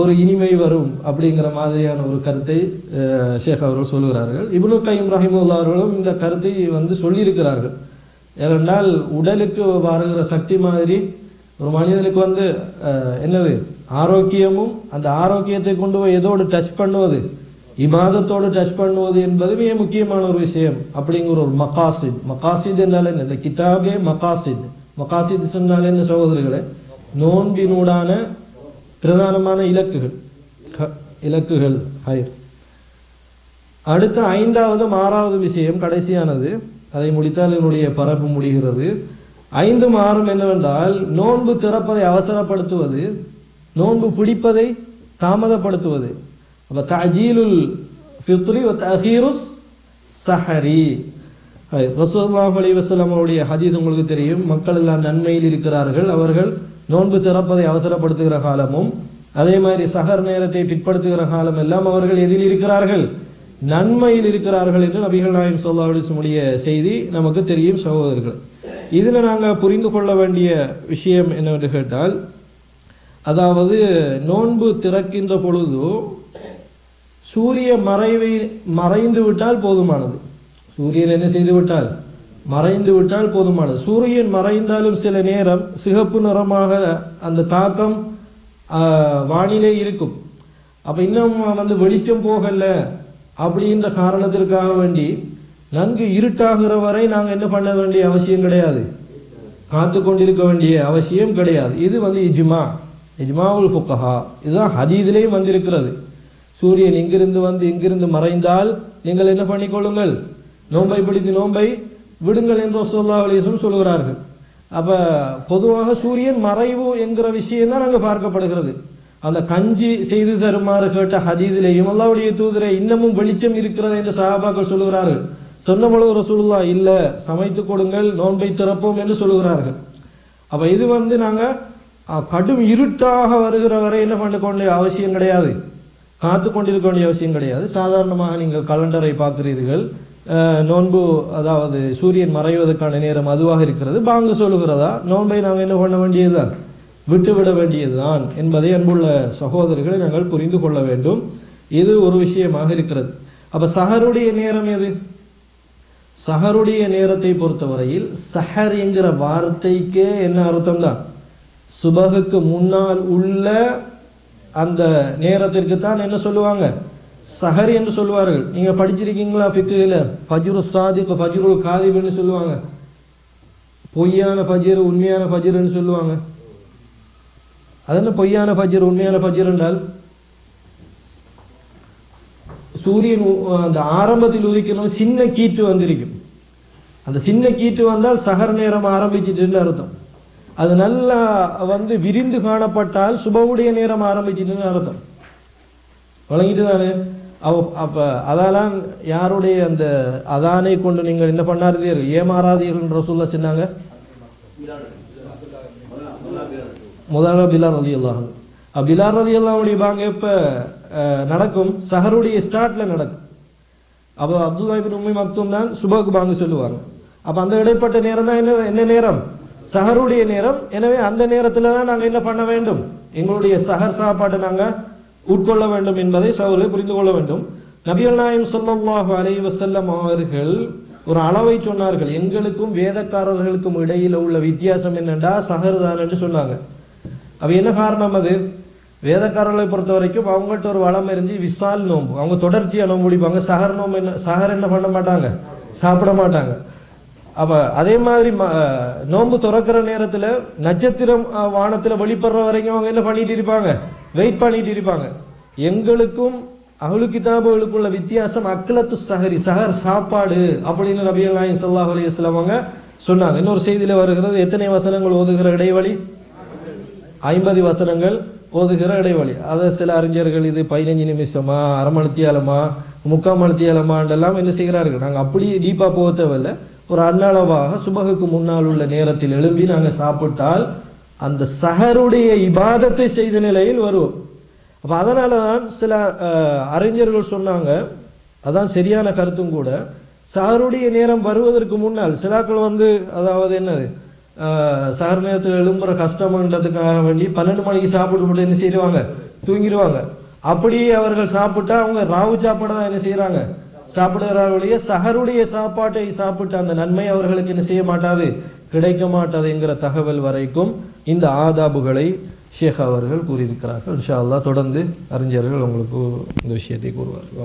ஒரு இனிமை வரும் அப்படிங்கிற மாதிரியான ஒரு கருத்தை ஷேக் அவர்கள் சொல்கிறார்கள். இப்னு கைம் ரஹிமஹுல்லாஹ் அவர்களும் இந்த கருத்தை சொல்லியிருக்கிறார்கள். ஏனென்றால் உடலுக்கு வருகிற சக்தி மாதிரி ஒரு மனிதனுக்கு என்னது ஆரோக்கியமும், அந்த ஆரோக்கியத்தை கொண்டு போய் எதோடு டச் பண்ணுவது, இபாதத்தோடு டச் பண்ணுவது என்பது மிக முக்கியமான ஒரு விஷயம். அப்படிங்கிற ஒரு மகாசித், மகாசித் என்றால் என்ன, இந்த கிதாபே மகாசித், மகாசித் சொன்னால் என்ன சகோதரர்களே, நோன்பினூடான பிரதானமான இலக்குகள். அடுத்த 5வது 6வது விஷயம் கடைசியானது, அதை முடித்தால் என்னுடைய பரப்பு முடிகிறது. 5 6 என்னவென்றால், நோன்பு திறப்பதை அவசரப்படுத்துவது, நோன்பு பிடிப்பதை தாமதப்படுத்துவது. அப்ப தஅஜீலுல் ஃபித்ரி வ தஅഖீருஸ் ஸஹரி. ரசூலுல்லாஹி அலைஹி வஸல்லம் அவருடைய ஹதீஸ் உங்களுக்கு தெரியும், மக்கள் எல்லாம் நன்மையில் இருக்கிறார்கள், அவர்கள் நோன்பு திறப்பதை அவசரப்படுத்துகிற காலமும் அதே மாதிரி சஹர் நேரத்தை பிற்படுத்துகிற காலம் எல்லாம் அவர்கள் எதில் இருக்கிறார்கள், நன்மையில் இருக்கிறார்கள் என்று நபிகள் நாயகம் ஸல்லல்லாஹு அலைஹி வஸல்லம் செய்தி நமக்கு தெரியும் சகோதரர்கள். இதில் நாங்கள் புரிந்து கொள்ள வேண்டிய விஷயம் என்னவென்று கேட்டால், அதாவது நோன்பு திறக்கின்ற பொழுது சூரிய மறைந்து விட்டால் போதுமானது. சூரியன் என்ன செய்து விட்டால், மறைந்து விட்டால் போதுமானது. சூரியன் மறைந்தாலும் சில நேரம் சிகப்பு நிறமாக அந்த தாக்கம் வானிலே இருக்கும். அப்போ இன்னும் வெளிச்சம் போகல அப்படின்ற காரணத்திற்காக வேண்டி நன்கு இருட்டாகிற வரை நாங்கள் என்ன பண்ண வேண்டிய அவசியம் கிடையாது, காத்து கொண்டிருக்க வேண்டிய அவசியம் கிடையாது. இது இஜ்மாவுல் ஃபுகஹா, இதுதான் ஹதீதிலேயும் வந்திருக்கிறது. சூரியன் இங்கிருந்து மறைந்தால் நீங்கள் என்ன பண்ணிக்கொள்ளுங்கள், நோன்பை பிடித்து நோன்பை விடுங்கள் என்று ரசூலுல்லாஹி அலைஹி வஸல்லம் சொல்கிறார்கள். அப்ப பொதுவாக சூரியன் மறைவு என்கிற விஷயம் தான் அங்கே பார்க்கப்படுகிறது. அந்த கஞ்சி செய்து தருமாறு கேட்ட ஹதீதிலேயும் அல்லாஹ்வுடைய தூதரே இன்னமும் வெளிச்சம் இருக்கிறது என்று சஹாபாக்கள் சொல்கிறார்கள். சொன்ன பொழுது ரசூலுல்லாஹ் இல்ல, சமைத்து கொடுங்கள், நோன்பை திறப்போம் என்று சொல்கிறார்கள். அப்ப இது நாங்கள் கடும் இருட்டாக வருகிற வரை என்ன பண்ண வேண்டிய அவசியம் கிடையாது, காத்து கொண்டிருக்க வேண்டிய அவசியம் கிடையாது. சாதாரணமாக நீங்கள் கலண்டரை பார்க்கிறீர்கள், நோன்பு அதாவது சூரியன் மறைவதற்கான நேரம் அதுவாக இருக்கிறது, பாங்கு சொல்லுகிறதா, நோன்பை நாங்கள் என்ன பண்ண வேண்டியதுதான், விட்டுவிட வேண்டியதுதான் என்பதை அன்புள்ள சகோதரர்களை நாங்கள் புரிந்து கொள்ள வேண்டும். இது ஒரு விஷயமாக இருக்கிறது. அப்ப சஹருடைய நேரம் எது? சஹருடைய நேரத்தை பொறுத்தவரையில் சஹர் என்கிற வார்த்தைக்கே என்ன அர்த்தம் தான், சுபகுக்கு முன்னால் உள்ள அந்த நேரத்திற்கு தான் என்ன சொல்லுவாங்க, சஹர் என்று சொல்லுவார்கள். நீங்க படிச்சிருக்கீங்களா ஃபிக்ஹில், ஃபஜ்ரு சாதிக் ஃபஜ்ருல் காதிப்னு சொல்லுவாங்க, பொய்யான ஃபஜ்ர் உண்மையான ஃபஜ்ர்னு சொல்லுவாங்க. அது என்ன பொய்யான ஃபஜ்ர் உண்மையான ஃபஜ்ர் என்றால், சூரியன் அந்த ஆரம்பத்தில் உதிக்கணும், சின்ன கீட்டு வந்திருக்கும், அந்த சின்ன கீட்டு வந்தால் சஹர் நேரம் ஆரம்பிச்சிட்டுன்னு அர்த்தம். அது நல்லா விரிந்து காணப்பட்டால் சுபவுடைய நேரம் ஆரம்பிச்சிட்டுன்னு அர்த்தம். வழங்கிட்டு தானே. அப்ப அதெல்லாம் யாருடைய அந்த அதானை கொண்டு நீங்கள் என்ன பண்ணாதீர்கள், ஏமாறாதீர்கள் ரசூலுல்லாஹ் சொன்னாங்க. முதல்ல பிலால் ரலியல்லாஹு அன்ஹு, பிலால் ரலியல்லாஹு அன்ஹு பாங்க எப்ப நடக்கும், சஹருடைய ஸ்டார்ட்ல நடக்கும். அப்போ அப்துல்லா இப்னு உம்மி மக்தூம் தான் சுபஹுக்கு பாங்க சொல்லுவாங்க. அப்போ அந்த இடைப்பட்ட நேரம் தான் என்ன நேரம்? சஹருடைய நேரம். எனவே அந்த நேரத்தில் தான் நாங்கள் என்ன பண்ண வேண்டும்? எங்களுடைய சஹர் சாப்பாட்டை நாங்கள் உட்கொள்ள வேண்டும் என்பதை சகோதரர்கள் புரிந்து கொள்ள வேண்டும். நபிகள் நாயகம் ஸல்லல்லாஹு அலைஹி வஸல்லம் அவர்கள் ஒரு அளவை சொன்னார்கள். எங்களுக்கும் வேதக்காரர்களுக்கும் இடையில உள்ள வித்தியாசம் என்னண்டா சஹர் தான் என்று சொன்னாங்க. அப்ப என்ன காரணம்? அது வேதக்காரர்களை பொறுத்த வரைக்கும் அவங்கள்ட்ட ஒரு வளம் இருந்து விசால் நோம்பு, அவங்க தொடர்ச்சியாக நோம்பு முடிப்பாங்க. சஹர் நோம்பு சஹர் என்ன பண்ண மாட்டாங்க, சாப்பிட மாட்டாங்க. அப்ப அதே மாதிரி நோம்பு துறக்கிற நேரத்துல நட்சத்திரம் வானத்துல வெளிப்படுற வரைக்கும் அவங்க என்ன பண்ணிட்டு இருப்பாங்க, வெயிட் பண்ணிட்டு இருப்பாங்க. எங்களுக்கும் அஹ்லு கிதாபுகளுக்குள்ள வித்தியாசம் அக்லத்து சஹரி, சஹர் சாப்பாடு அப்படின்னு நபிகள் நாயகம் ஸல்லல்லாஹு அலைஹி வஸல்லம் அவங்க சொன்னாங்க. இன்னொரு செய்தியில வருகிறது, எத்தனை வசனங்கள் ஓதுகிற இடைவெளி? 50 வசனங்கள் ஓதுகிற இடைவெளி. அதை சில அறிஞர்கள் இது 15 நிமிஷமா, அரை மணித்தியாலமா, 3/4 மணித்தியாலமாண்டெல்லாம் என்ன செய்கிறார்கள். நாங்கள் அப்படி டீப்பா போக தேவையில்லை. ஒரு அன்னளவாக சுபகுக்கு முன்னால் உள்ள நேரத்தில் எழும்பி நாங்கள் சாப்பிட்டால் அந்த சஹருடைய இபாதத்தை செய்த நிலையில் வருவோம். அப்போ அதனால தான் சில அறிஞர்கள் சொன்னாங்க, அதான் சரியான கருத்தும் கூட, சஹருடைய நேரம் வருவதற்கு முன்னால் சிலாக்கள் அதாவது என்னது சஹர் நேரத்தில் எழும்புற கஷ்டம்ன்றதுக்காக வேண்டி 12 மணிக்கு சாப்பிட்டு என்ன செய்வாங்க, தூங்கிடுவாங்க. அப்படியே அவர்கள் சாப்பிட்டா அவங்க ராவு சாப்பாடு தான் என்ன செய்யறாங்க, சாப்பிடுகிறார்களே. சஹருடைய சாப்பாட்டை சாப்பிட்ட அந்த நன்மை அவர்களுக்கு என்ன செய்ய மாட்டாது, கிடைக்க மாட்டாது என்கிற தகவல் வரைக்கும் இந்த ஆதாபுகளை ஷேக் அவர்கள் கூறியிருக்கிறார்கள். இன்ஷா அல்லாஹ் தொடர்ந்து அறிஞர்கள் உங்களுக்கு இந்த விஷயத்தை கூறுவார்கள்.